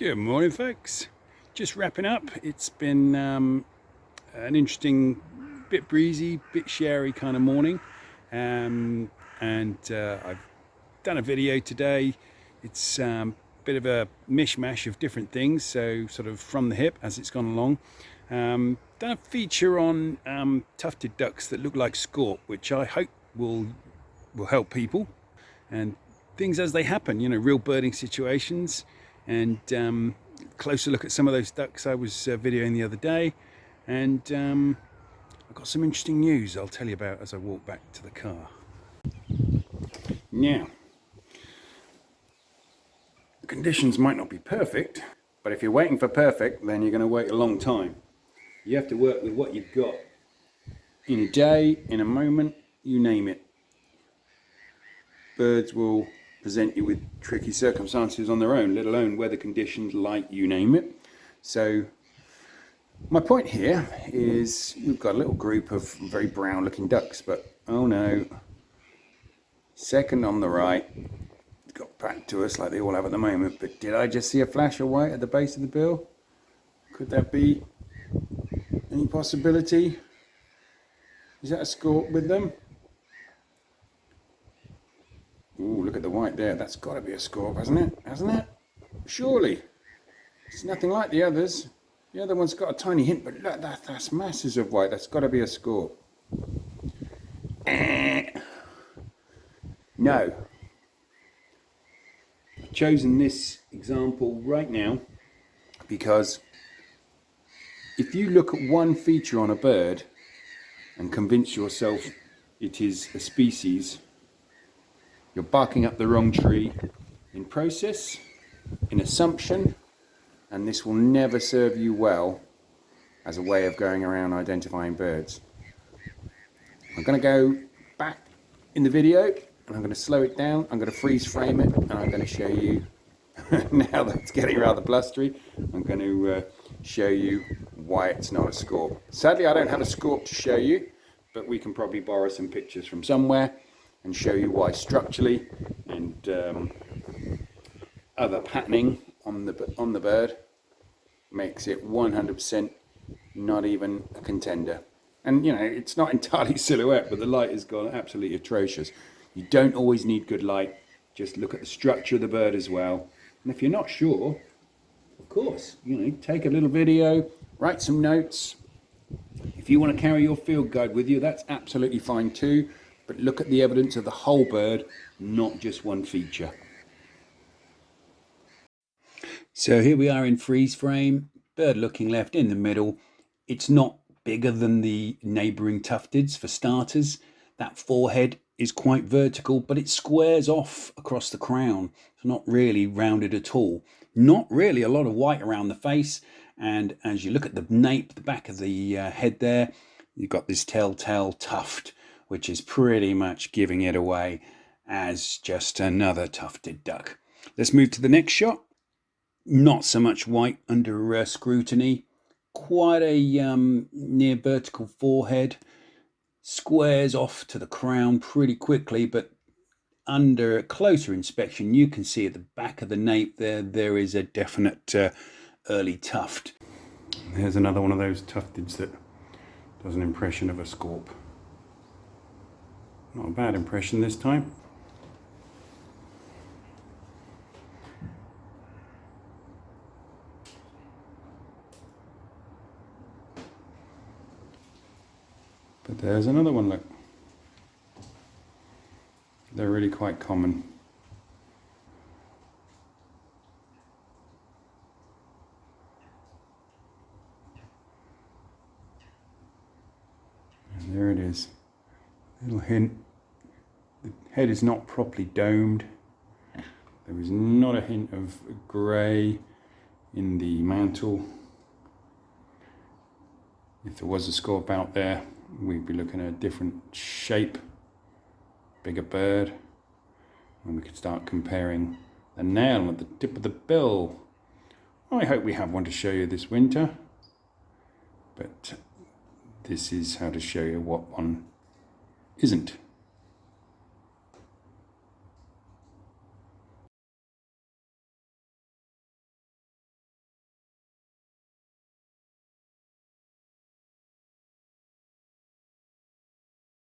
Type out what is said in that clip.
Good morning, folks. Just wrapping up. It's been an interesting, bit breezy, bit showery kind of morning, and I've done a video today. It's a bit of a mishmash of different things, so sort of from the hip as it's gone along. Done a feature on tufted ducks that look like Scaup, which I hope will help people and things as they happen, you know, real birding situations. And closer look at some of those ducks I was videoing the other day, and I've got some interesting news I'll tell you about as I walk back to the car. Now, the conditions might not be perfect, but if you're waiting for perfect, then you're going to wait a long time. You have to work with what you've got in a day, in a moment, you name it. Birds will present you with tricky circumstances on their own, let alone weather conditions, light, you name it. So my point here is we've got a little group of very brown looking ducks, but oh no, second on the right got back to us like they all have at the moment. But did I just see a flash of white at the base of the bill? Could that be any possibility? Is that a Scaup with them? Ooh, look at the white there. That's got to be a Scaup, hasn't it? Hasn't it? Surely. It's nothing like the others. The other one's got a tiny hint, but look, that's masses of white. That's got to be a Scaup. No. I've chosen this example right now because if you look at one feature on a bird and convince yourself it is a species, you're barking up the wrong tree in process, in assumption, and this will never serve you well as a way of going around identifying birds. I'm going to go back in the video and I'm going to slow it down, I'm going to freeze frame it, and I'm going to show you, now that it's getting rather blustery, I'm going to show you why it's not a Scaup. Sadly, I don't have a Scaup to show you, but we can probably borrow some pictures from somewhere and show you why structurally and other patterning on the bird makes it 100% not even a contender. And you know, it's not entirely silhouette, but the light has gone absolutely atrocious. You don't always need good light, just look at the structure of the bird as well. And if you're not sure, of course, you know, take a little video, write some notes. If you want to carry your field guide with you, that's absolutely fine too. But look at the evidence of the whole bird, not just one feature. So here we are in freeze frame, bird looking left in the middle. It's not bigger than the neighbouring tufteds for starters. That forehead is quite vertical, but it squares off across the crown. It's not really rounded at all. Not really a lot of white around the face. And as you look at the nape, the back of the head there, you've got this telltale tuft, which is pretty much giving it away as just another tufted duck. Let's move to the next shot. Not so much white under scrutiny. Quite a near vertical forehead. Squares off to the crown pretty quickly, but under closer inspection, you can see at the back of the nape there is a definite early tuft. Here's another one of those tufteds that does an impression of a Scaup. Not a bad impression this time. But there's another one, look. They're really quite common. And there it is. Little hint. The head is not properly domed. There is not a hint of grey in the mantle. If there was a Scaup out there, we'd be looking at a different shape, bigger bird, and we could start comparing the nail at the tip of the bill. I hope we have one to show you this winter, but this is how to show you what one isn't.